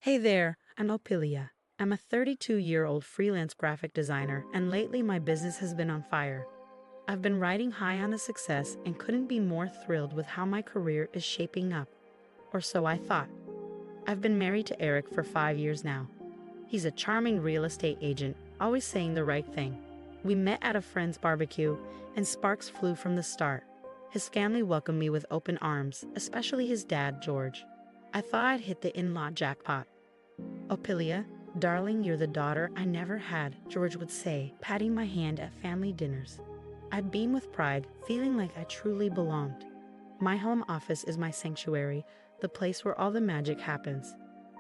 Hey there, I'm Opilia. I'm a 32-year-old freelance graphic designer, and lately my business has been on fire. I've been riding high on the success and couldn't be more thrilled with how my career is shaping up. Or so I thought. I've been married to Eric for 5 years now. He's a charming real estate agent, always saying the right thing. We met at a friend's barbecue, and sparks flew from the start. His family welcomed me with open arms, especially his dad, George. I thought I'd hit the in-law jackpot. Opilia, darling, you're the daughter I never had, George would say, patting my hand at family dinners. I'd beam with pride, feeling like I truly belonged. My home office is my sanctuary, the place where all the magic happens.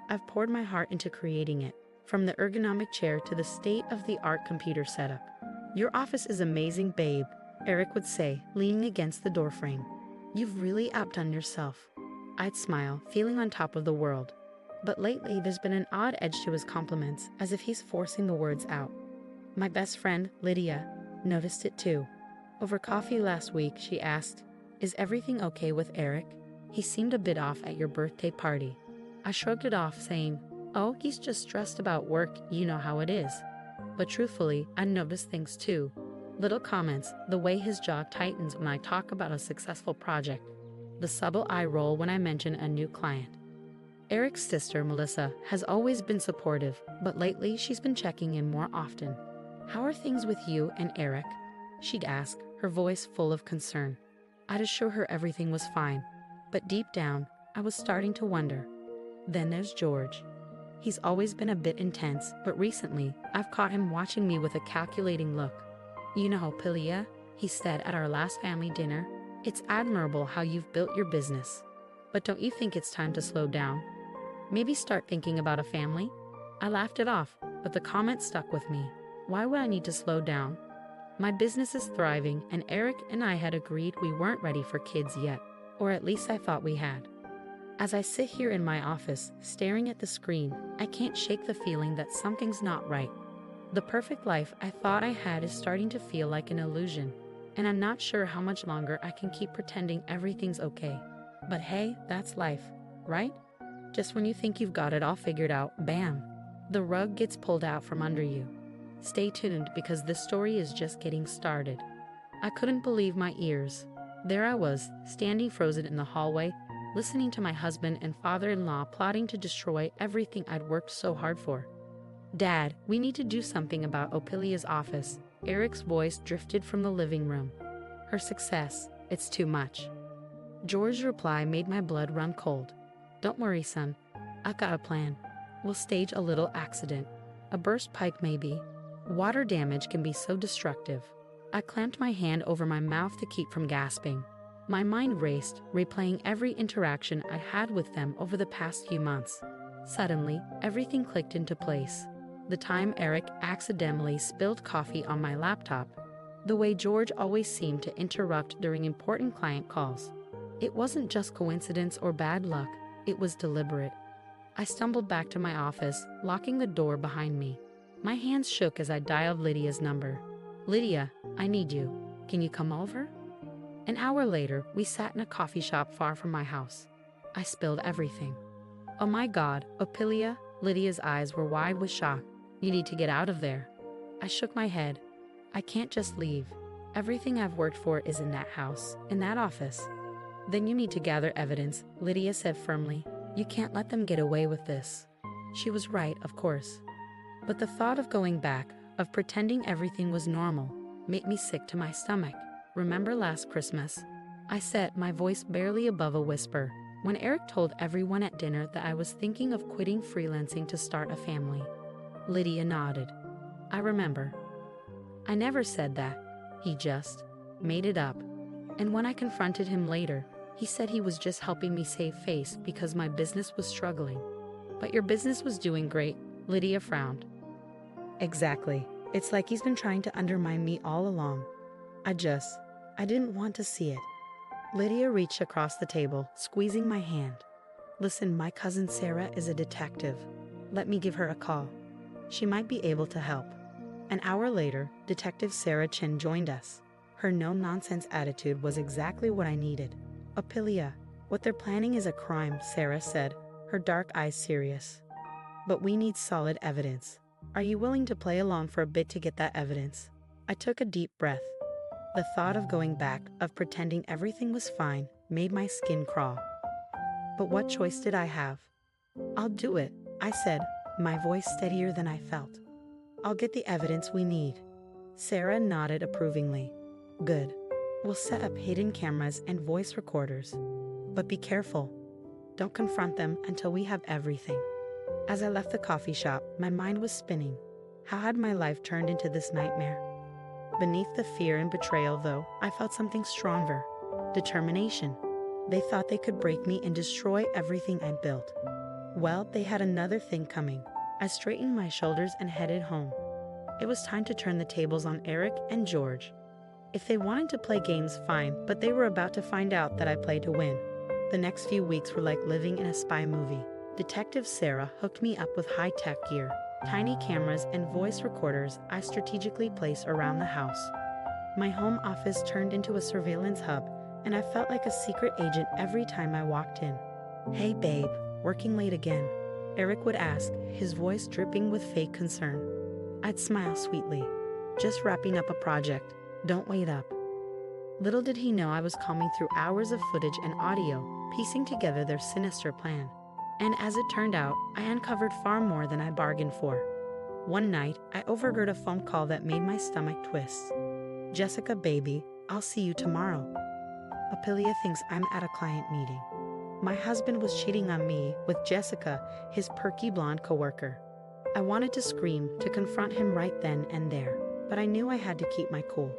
I've poured my heart into creating it, from the ergonomic chair to the state-of-the-art computer setup. Your office is amazing, babe, Eric would say, leaning against the doorframe. You've really outdone yourself. I'd smile, feeling on top of the world. But lately, there's been an odd edge to his compliments, as if he's forcing the words out. My best friend, Lydia, noticed it too. Over coffee last week, she asked, "Is everything okay with Eric? He seemed a bit off at your birthday party." I shrugged it off, saying, "Oh, he's just stressed about work, you know how it is." But truthfully, I noticed things too. Little comments, the way his jaw tightens when I talk about a successful project, the subtle eye roll when I mention a new client. Eric's sister, Melissa, has always been supportive, but lately she's been checking in more often. "How are things with you and Eric?" she'd ask, her voice full of concern. I'd assure her everything was fine, but deep down, I was starting to wonder. Then there's George. He's always been a bit intense, but recently, I've caught him watching me with a calculating look. "You know, Opilia," he said at our last family dinner, "it's admirable how you've built your business. But don't you think it's time to slow down? Maybe start thinking about a family?" I laughed it off, but the comment stuck with me. Why would I need to slow down? My business is thriving, and Eric and I had agreed we weren't ready for kids yet, or at least I thought we had. As I sit here in my office, staring at the screen, I can't shake the feeling that something's not right. The perfect life I thought I had is starting to feel like an illusion, and I'm not sure how much longer I can keep pretending everything's okay. But hey, that's life, right? Just when you think you've got it all figured out, bam, the rug gets pulled out from under you. Stay tuned because this story is just getting started. I couldn't believe my ears. There I was, standing frozen in the hallway, listening to my husband and father-in-law plotting to destroy everything I'd worked so hard for. "Dad, we need to do something about Opilia's office." Eric's voice drifted from the living room. "Her success, it's too much." George's reply made my blood run cold. "Don't worry, son. I've got a plan. We'll stage a little accident. A burst pipe maybe. Water damage can be so destructive." I clamped my hand over my mouth to keep from gasping. My mind raced, replaying every interaction I'd had with them over the past few months. Suddenly, everything clicked into place. The time Eric accidentally spilled coffee on my laptop. The way George always seemed to interrupt during important client calls. It wasn't just coincidence or bad luck, it was deliberate. I stumbled back to my office, locking the door behind me. My hands shook as I dialed Lydia's number. "Lydia, I need you. Can you come over?" An hour later, we sat in a coffee shop far from my house. I spilled everything. "Oh my God, Opilia," Lydia's eyes were wide with shock. "You need to get out of there." I shook my head. "I can't just leave. Everything I've worked for is in that house, in that office." "Then you need to gather evidence," Lydia said firmly. "You can't let them get away with this." She was right, of course. But the thought of going back, of pretending everything was normal, made me sick to my stomach. "Remember last Christmas?" I said, my voice barely above a whisper, when Eric told everyone at dinner that I was thinking of quitting freelancing to start a family. Lydia nodded. "I remember." "I never said that. He just made it up. And when I confronted him later, he said he was just helping me save face because my business was struggling." "But your business was doing great," Lydia frowned. "Exactly. It's like he's been trying to undermine me all along. I didn't want to see it." Lydia reached across the table, squeezing my hand. "Listen, my cousin Sarah is a detective. Let me give her a call. She might be able to help." An hour later, Detective Sarah Chen joined us. Her no-nonsense attitude was exactly what I needed. "Opilia, what they're planning is a crime," Sarah said, her dark eyes serious. But we need solid evidence. Are you willing to play along for a bit to get that evidence? I took a deep breath. The thought of going back, of pretending everything was fine, made my skin crawl. But what choice did I have? I'll do it, I said, my voice steadier than I felt. I'll get the evidence we need. Sarah nodded approvingly. Good. We'll set up hidden cameras and voice recorders. But be careful. Don't confront them until we have everything. As I left the coffee shop, my mind was spinning. How had my life turned into this nightmare? Beneath the fear and betrayal, though, I felt something stronger. Determination. They thought they could break me and destroy everything I'd built. Well, they had another thing coming. I straightened my shoulders and headed home. It was time to turn the tables on Eric and George. If they wanted to play games, fine, but they were about to find out that I played to win. The next few weeks were like living in a spy movie. Detective Sarah hooked me up with high-tech gear, tiny cameras and voice recorders I strategically placed around the house. My home office turned into a surveillance hub, and I felt like a secret agent every time I walked in. Hey babe, working late again? Eric would ask, his voice dripping with fake concern. I'd smile sweetly. Just wrapping up a project. Don't wait up. Little did he know I was combing through hours of footage and audio, piecing together their sinister plan. And as it turned out, I uncovered far more than I bargained for. One night, I overheard a phone call that made my stomach twist. Jessica, baby, I'll see you tomorrow. Opilia thinks I'm at a client meeting. My husband was cheating on me with Jessica, his perky blonde coworker. I wanted to scream, to confront him right then and there, but I knew I had to keep my cool.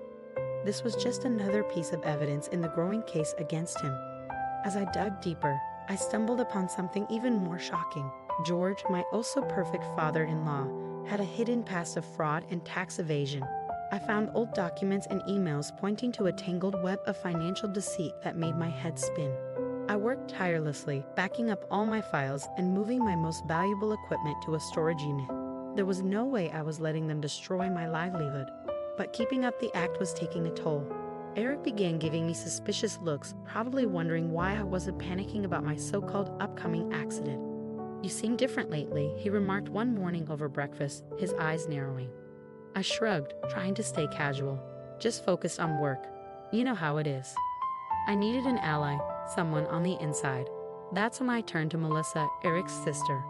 This was just another piece of evidence in the growing case against him. As I dug deeper, I stumbled upon something even more shocking. George, my oh-so-perfect father-in-law, had a hidden past of fraud and tax evasion. I found old documents and emails pointing to a tangled web of financial deceit that made my head spin. I worked tirelessly, backing up all my files and moving my most valuable equipment to a storage unit. There was no way I was letting them destroy my livelihood. But keeping up the act was taking a toll. Eric began giving me suspicious looks, probably wondering why I wasn't panicking about my so-called upcoming accident. You seem different lately, he remarked one morning over breakfast, his eyes narrowing. I shrugged, trying to stay casual. Just focused on work. You know how it is. I needed an ally, someone on the inside. That's when I turned to Melissa, Eric's sister.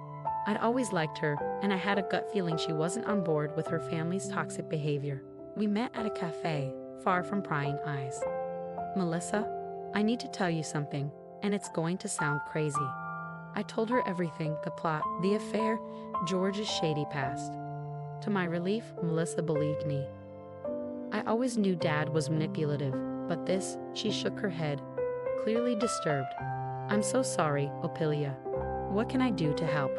I'd always liked her, and I had a gut feeling she wasn't on board with her family's toxic behavior. We met at a cafe, far from prying eyes. Melissa, I need to tell you something, and it's going to sound crazy. I told her everything, the plot, the affair, George's shady past. To my relief, Melissa believed me. I always knew Dad was manipulative, but this, she shook her head, clearly disturbed. I'm so sorry, Opilia. What can I do to help?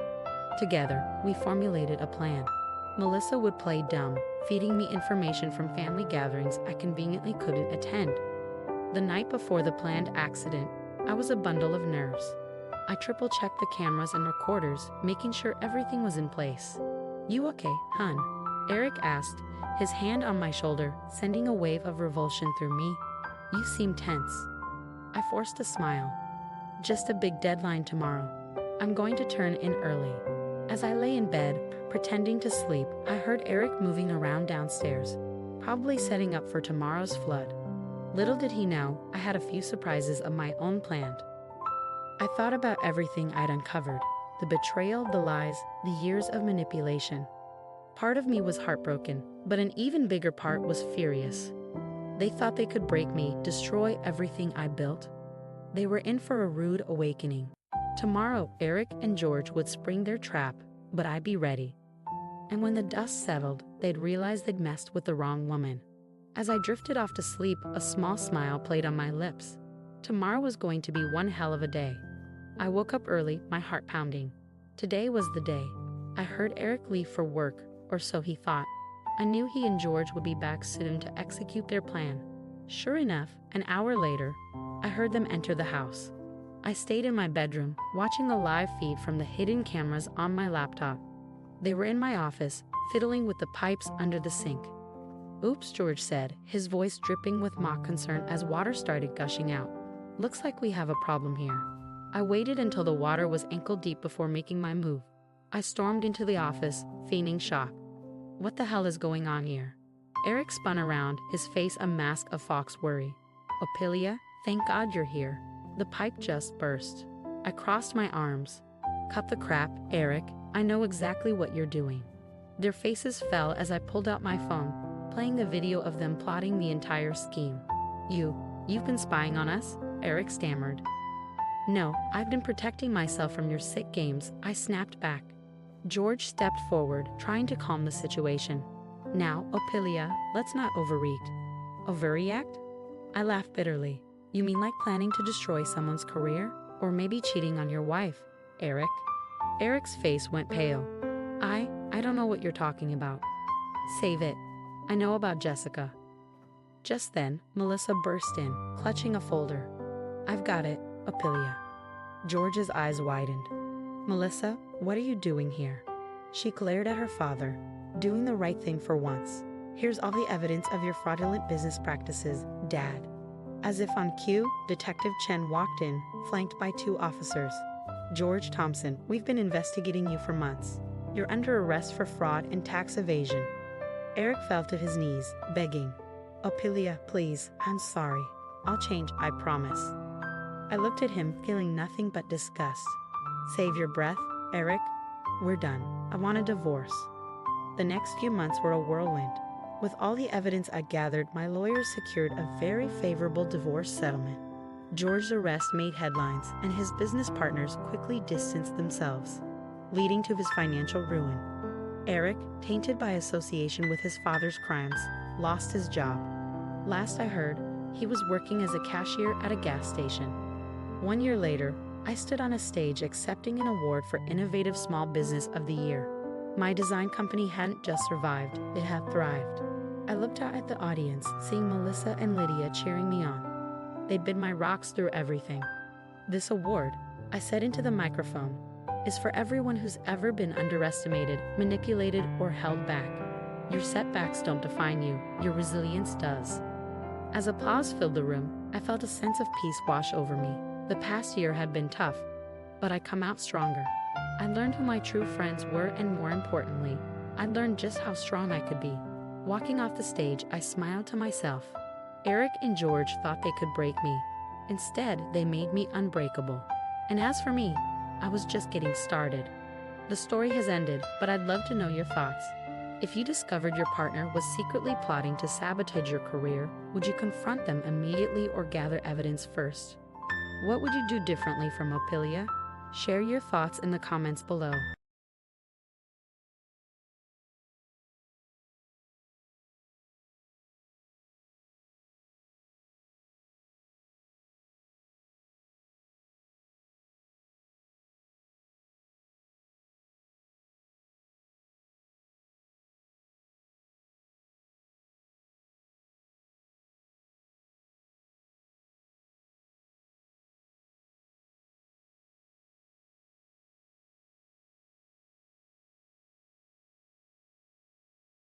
Together, we formulated a plan. Melissa would play dumb, feeding me information from family gatherings I conveniently couldn't attend. The night before the planned accident, I was a bundle of nerves. I triple-checked the cameras and recorders, making sure everything was in place. You okay, hun? Eric asked, his hand on my shoulder, sending a wave of revulsion through me. You seem tense. I forced a smile. Just a big deadline tomorrow. I'm going to turn in early. As I lay in bed, pretending to sleep, I heard Eric moving around downstairs, probably setting up for tomorrow's flood. Little did he know, I had a few surprises of my own planned. I thought about everything I'd uncovered, the betrayal, the lies, the years of manipulation. Part of me was heartbroken, but an even bigger part was furious. They thought they could break me, destroy everything I built. They were in for a rude awakening. Tomorrow, Eric and George would spring their trap, but I'd be ready. And when the dust settled, they'd realize they'd messed with the wrong woman. As I drifted off to sleep, a small smile played on my lips. Tomorrow was going to be one hell of a day. I woke up early, my heart pounding. Today was the day. I heard Eric leave for work, or so he thought. I knew he and George would be back soon to execute their plan. Sure enough, an hour later, I heard them enter the house. I stayed in my bedroom, watching a live feed from the hidden cameras on my laptop. They were in my office, fiddling with the pipes under the sink. Oops, George said, his voice dripping with mock concern as water started gushing out. Looks like we have a problem here. I waited until the water was ankle deep before making my move. I stormed into the office, feigning shock. What the hell is going on here? Eric spun around, his face a mask of fox worry. Opilia, thank God you're here. The pipe just burst. I crossed my arms. Cut the crap, Eric. I know exactly what you're doing. Their faces fell as I pulled out my phone, playing the video of them plotting the entire scheme. You've been spying on us? Eric stammered. No, I've been protecting myself from your sick games, I snapped back. George stepped forward, trying to calm the situation. Now, Opilia, let's not overreact. Overreact? I laughed bitterly. You mean like planning to destroy someone's career? Or maybe cheating on your wife, Eric? Eric's face went pale. I don't know what you're talking about. Save it. I know about Jessica. Just then, Melissa burst in, clutching a folder. I've got it, Opilia. George's eyes widened. Melissa, what are you doing here? She glared at her father. Doing the right thing for once. Here's all the evidence of your fraudulent business practices, Dad. As if on cue, Detective Chen walked in, flanked by 2 officers. George Thompson, we've been investigating you for months. You're under arrest for fraud and tax evasion. Eric fell to his knees, begging. Opilia, please, I'm sorry. I'll change, I promise. I looked at him, feeling nothing but disgust. Save your breath, Eric. We're done. I want a divorce. The next few months were a whirlwind. With all the evidence I gathered, my lawyers secured a very favorable divorce settlement. George's arrest made headlines, and his business partners quickly distanced themselves, leading to his financial ruin. Eric, tainted by association with his father's crimes, lost his job. Last I heard, he was working as a cashier at a gas station. 1 year later, I stood on a stage accepting an award for Innovative Small Business of the Year. My design company hadn't just survived, it had thrived. I looked out at the audience, seeing Melissa and Lydia cheering me on. They bid my rocks through everything. This award, I said into the microphone, is for everyone who's ever been underestimated, manipulated, or held back. Your setbacks don't define you, your resilience does. As applause filled the room, I felt a sense of peace wash over me. The past year had been tough, but I come out stronger. I learned who my true friends were, and more importantly, I learned just how strong I could be. Walking off the stage, I smiled to myself. Eric and George thought they could break me. Instead, they made me unbreakable. And as for me, I was just getting started. The story has ended, but I'd love to know your thoughts. If you discovered your partner was secretly plotting to sabotage your career, would you confront them immediately or gather evidence first? What would you do differently from Opilia? Share your thoughts in the comments below.